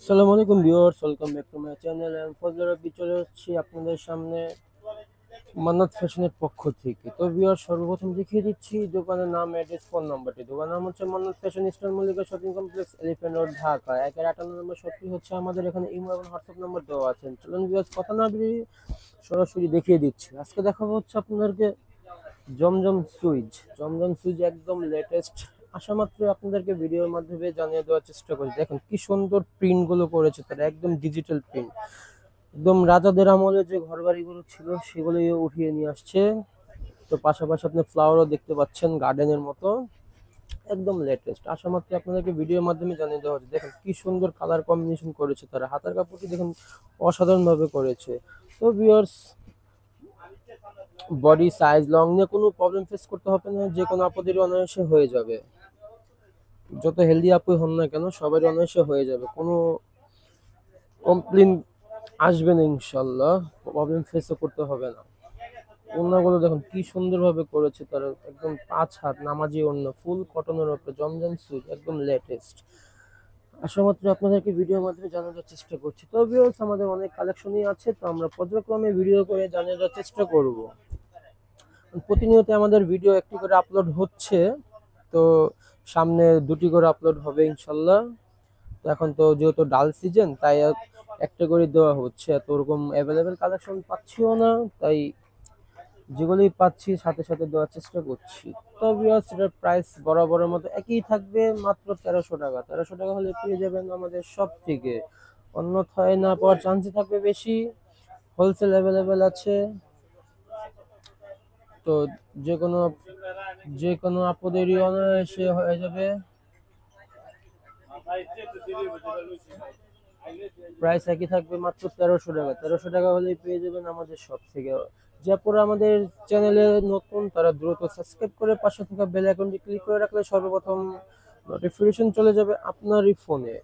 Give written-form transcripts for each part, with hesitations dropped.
আসসালামু আলাইকুম viewers, welcome back to my channel. আমি ফজলে রাব্বি চলে এসেছি আপনাদের সামনে মান্নাত ফ্যাশনের পক্ষ থেকে। তো ভিউয়ার্স, সর্বপ্রথম দেখিয়ে দিচ্ছি দোকানের নাম, অ্যাড্রেস, ফোন নাম্বারটি। দোকানের নাম হচ্ছে Mannat fashion, eastern Mallika shopping complex, elephant road, Dhaka 1-58 নম্বর শপটি হচ্ছে আমাদের এখানে। ইমো এবং হোয়াটসঅ্যাপ নাম্বার দেওয়া আছে। চলুন ভিউয়ার্স, কথা না বেরিয়ে সরাসরি দেখিয়ে দিচ্ছি। আজকে দেখাবো হচ্ছে আপনাদেরকে জমজম সুইচ। জমজম সুইচ একদম লেটেস্ট। আশা মাত্র আপনাদেরকে ভিডিওর মাধ্যমে জানিয়ে দেওয়ার চেষ্টা করি। দেখেন কি সুন্দর প্রিন্ট গুলো করেছে তারা, একদম ডিজিটাল প্রিন্ট। একদম রাজাদের আমলে যে ঘর বাড়িগুলো ছিল সেগুলোই উঠিয়ে নিয়ে আসছে। তো পাশাপাশি আপনি ফ্লাওয়ারও দেখতে পাচ্ছেন গার্ডেনের মতো, একদম লেটেস্ট। আশা মাত্র আপনাদেরকে ভিডিওর মাধ্যমে জানিয়ে দেওয়া হচ্ছে। দেখেন কি সুন্দর কালার কম্বিনেশন করেছে তারা, হাতার কাপড়টি দেখেন অসাধারণ ভাবে করেছে। তো ভিউয়ার্স, বডি সাইজ লং নিয়ে কোনো প্রবলেম ফেস করতে হবে না, যে কোনো আপদের অনায়াসে হয়ে যাবে। যত হেলদি আপুই হন না কেন সবারই অনায়াসে হয়ে যাবে, কোনো কমপ্লেন আসবে না ইনশাল্লাহ, প্রবলেম ফেসও করতে হবে না। ওড়নাগুলো দেখুন কি সুন্দরভাবে করেছে তারা, একদম 5 হাত নামাজি ওড়না, ফুল কটনের উপরে জমজম সুইট, একদম লেটেস্ট। আশা মাত্র আপনাদেরকে ভিডিওর মাধ্যমে জানানোর চেষ্টা করছি। তো ভিউয়ার্স, আমাদের অনেক কালেকশনই আছে, তো আমরা পর্যায়ক্রমে ভিডিও করে জানিয়ে দেওয়ার চেষ্টা করব। প্রতিনিয়ত আমাদের ভিডিও একটি করে আপলোড হচ্ছে, তো সামনে 2টি করে আপলোড হবে ইনশাল্লাহ। তো এখন তো যেহেতু ডাল সিজন, তাই একটা করে দেওয়া হচ্ছে, এত ওরকম অ্যাভেলেবেল কালেকশন পাচ্ছিও না, তাই যেগুলোই পাচ্ছি সাথে সাথে দেওয়ার চেষ্টা করছি। তো ভিউয়ার্স, এটার প্রাইস বরাবরের মতো একই থাকবে, মাত্র 1300 টাকা। 1300 টাকা হলে পেয়ে যাবেন আমাদের সব থেকে, অন্যথায় না পাওয়ার চান্সই থাকবে বেশি। হোলসেল অ্যাভেলেবেল আছে। তো যে কোনো যে কোনো আপদেরই অনায়াসে হয়ে যাবে। প্রাইস একই থাকবে, মাত্র 1300 টাকা। 1300 টাকা হলেই পেয়ে যাবেন আমাদের সব থেকে। যারা আমাদের চ্যানেলে নতুন, তারা দ্রুত সাবস্ক্রাইব করে পাশে থাকা বেল আইকনটি ক্লিক করে রাখলে সর্বপ্রথম নোটিফিকেশন চলে যাবে আপনারই ফোনে।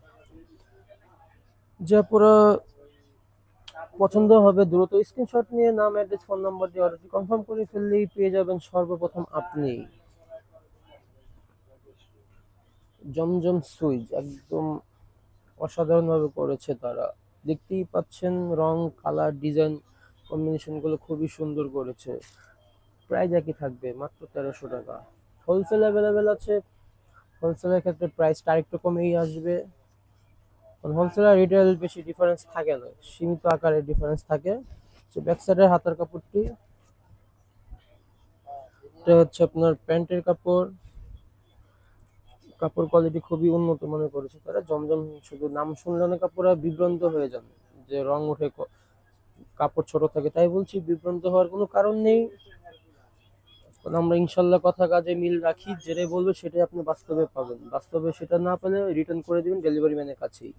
যারা পছন্দ হবে দ্রুত স্ক্রিনশট নিয়ে নাম, অ্যাড্রেস, ফোন নাম্বার দিয়ে অর্ডারটি কনফার্ম করে ফেললেই পেয়ে যাবেন সর্বপ্রথম আপনি। জমজম সুইচ একদম অসাধারণ ভাবে করেছে তারা, দেখতেই পাচ্ছেন রং, কালার, ডিজাইন কম্বিনেশন গুলো খুবই সুন্দর করেছে। প্রাইস একই থাকবে, মাত্র 1300 টাকা। হোলসেল অ্যাভেলেবেল আছে। হোলসেলের ক্ষেত্রে প্রাইসটা আরেকটু কমেই আসবে, কারণ হোলসেল আর রিটেল বেশি ডিফারেন্স থাকে না, সীমিত আকারে ডিফারেন্স থাকে। যে ব্যাক সাইডের হাতার কাপড়টি, এটা হচ্ছে আপনার প্যান্টের কাপড়। কাপড় কোয়ালিটি খুবই উন্নত মনে করেছে তারা। জমজম শুধু নাম শুনলে অনেক কাপড়রা বিভ্রান্ত হয়ে যান, যে রং উঠে, কাপড় ছোট থাকে, তাই বলছি বিভ্রান্ত হওয়ার কোনো কারণ নেই। কারণ আমরা ইনশাল্লাহ কথা কাজে মিল রাখি, যেটাই বলবে সেটাই আপনি বাস্তবে পাবেন। বাস্তবে সেটা না পেলে রিটার্ন করে দিবেন ডেলিভারি ম্যানের কাছেই।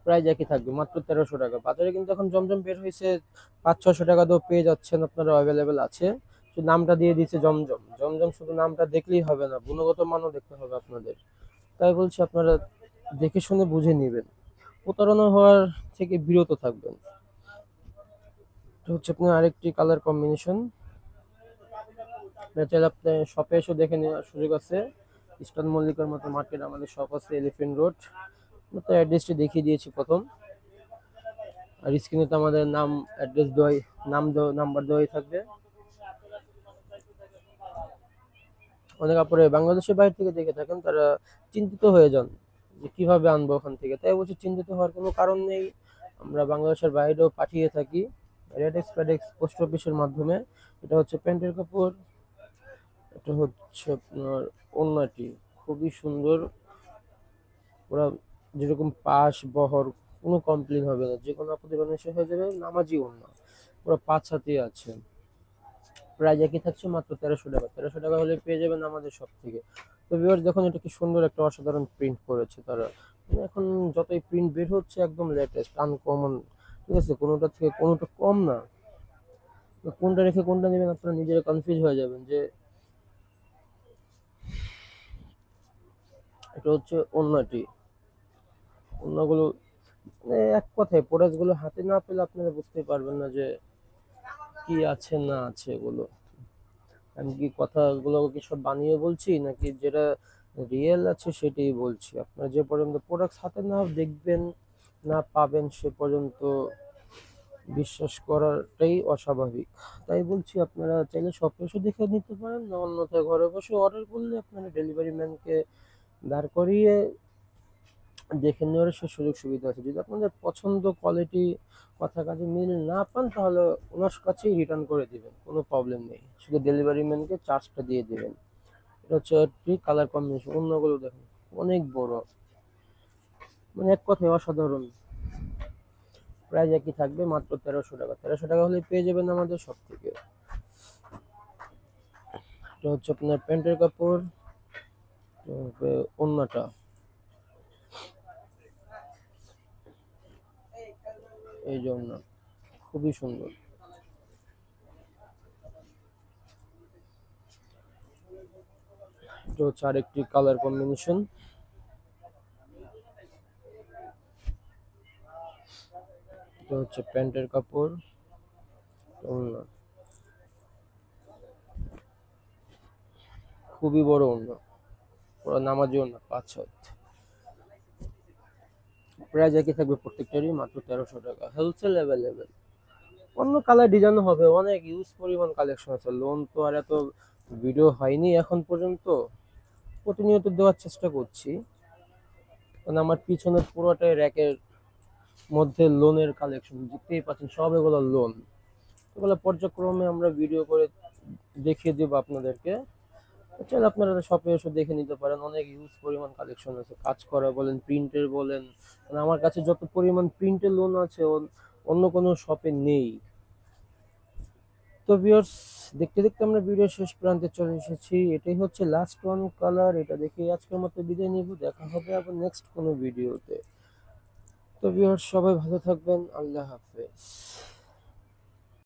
প্রাইস একই থাকবে, মাত্র 1300 টাকা। বাজারে কিন্তু এখন জমজম বের হয়েছে, 500-600 টাকা দিয়েও পেয়ে যাচ্ছেন আপনারা, অ্যাভেলেবেল আছে। শুধু নামটা দিয়ে দিচ্ছে জমজম। জমজম শুধু নামটা দেখলেই হবে না, গুণগত মানও দেখতে হবে আপনাদের। তাই বলছি আপনারা দেখে শুনে বুঝে নেবেন, প্রতারণা হওয়ার থেকে বিরত থাকবেন। এটা হচ্ছে আপনার আরেকটি কালার কম্বিনেশন। চাইলে আপনি শপে এসে দেখে নেওয়ার সুযোগ আছে। ইস্টার্ন মল্লিকার মতো মার্কেট আমাদের শপ আছে, এলিফেন্ট রোড। তো অ্যাড্রেসটি দেখিয়ে দিয়েছি প্রথম, আর স্ক্রিনে তো আমাদের নাম, অ্যাড্রেস দেওয়াই, নাম্বার দেওয়াই থাকবে। অনেক আপুরে বাংলাদেশের বাইরে থেকে দেখে থাকেন, তারা চিন্তিত হয়ে যান যে কিভাবে আনবো ওখান থেকে, তাই বলছি চিন্তিত হওয়ার কোনো কারণ নেই। আমরা বাংলাদেশের বাইরেও পাঠিয়ে থাকি রেডেক্স ফেডেক্স পোস্ট অফিসের মাধ্যমে। এটা হচ্ছে প্যান্টের কাপড়, এটা হচ্ছে আপনার ওড়নাটি, খুবই সুন্দর। ওরা যেরকম পাশ বহর কোনো কমপ্লেন হবে না, যে কোনো আপনাদের অনায়াসে হয়ে যাবে, নামাজি ওড়না। ওরা 5 হাতে আছে। প্রাইস একই থাকছে, মাত্র 1300 টাকা। 1300 টাকা হলে পেয়ে যাবেন আমাদের সব থেকে। তো ভিউয়ার্স, দেখুন এটা কি সুন্দর একটা অসাধারণ প্রিন্ট করেছে তারা। মানে এখন যতই প্রিন্ট বের হচ্ছে একদম লেটেস্ট, আনকমন, ঠিক আছে, কোনোটা থেকে কোনোটা কম না। তো কোনটা রেখে কোনটা নেবেন আপনারা নিজেরা কনফিউজ হয়ে যাবেন। যে এটা হচ্ছে ওড়নাটি, ওড়নাগুলো মানে এক কথায় প্রোডাক্ট গুলো হাতে না পেলে আপনারা বুঝতে পারবেন না যে কি আছে না আছে এগুলো। আমি কি কথাগুলো কি সব বানিয়ে বলছি, নাকি যেটা রিয়েল আছে সেটাই বলছি। আপনারা যে পর্যন্ত প্রোডাক্ট হাতে না দেখবেন, না পাবেন, সে পর্যন্ত বিশ্বাস করাটাই অস্বাভাবিক। তাই বলছি আপনারা চাইলে শপে এসে দেখে নিতে পারেন, না অন্যথায় ঘরে বসে অর্ডার করলে আপনারা ডেলিভারি ম্যানকে দাঁড় করিয়ে দেখে নেওয়ার সে সুযোগ সুবিধা আছে। যদি আপনাদের পছন্দ, কোয়ালিটি, কথা কাজে মিল না পান, তাহলে ওনার কাছেই রিটার্ন করে দিবেন, কোনো প্রবলেম নেই। শুধু ডেলিভারি ম্যানকে চার্জটা দিয়ে দিবেন। এটা হচ্ছে একটি কালার কম্বিনেশন। অন্যগুলো দেখুন অনেক বড়, মানে এক কথায় অসাধারণ। প্রাইস একই থাকবে, মাত্র 1300 টাকা। 1300 টাকা হলে পেয়ে যাবেন আমাদের সব থেকে। এটা হচ্ছে আপনার প্যান্টের কাপড়, ওড়নাটা, এই জন্য খুবই সুন্দর। এটা হচ্ছে আরেকটি কালার কম্বিনেশন। এটা হচ্ছে প্যান্টের কাপড়, ওড়না, খুবই বড় ওড়না, পুরো নামাজি ওড়না, 5 হাত। প্রাইস একই থাকবে প্রত্যেকটারই, মাত্র 1300 টাকা। Wholesale available. অন্য কালার ডিজাইন হবে, অনেক ইউজ পরিমাণ কালেকশন আছে। লোন তো আর এত ভিডিও হয়নি এখন পর্যন্ত, প্রতিনিয়ত দেওয়ার চেষ্টা করছি। কারণ আমার পিছনের পুরোটাই র্যাকের মধ্যে লোনের কালেকশন, দেখতেই পাচ্ছেন সব এগুলো লোন। এগুলো পর্যায়ক্রমে আমরা ভিডিও করে দেখিয়ে দেবো আপনাদেরকে। চাইলে আপনারা শপে এসে দেখে নিতে পারেন, অনেক ইউজ পরিমাণ কালেকশন আছে। কাজ করা বলেন, প্রিন্টের বলেন, মানে আমার কাছে যত পরিমাণ প্রিন্টের লোন আছে অন্য কোনো শপে নেই। তো ভিউয়ার্স, দেখতে দেখতে আমরা ভিডিও শেষ প্রান্তে চলে এসেছি। এটাই হচ্ছে লাস্ট ওয়ান কালার। এটা দেখে আজকের মতো বিদায় নিব, দেখা হবে আবার নেক্সট কোনো ভিডিওতে। তো ভিউয়ার্স, সবাই ভালো থাকবেন, আল্লাহ হাফেজ।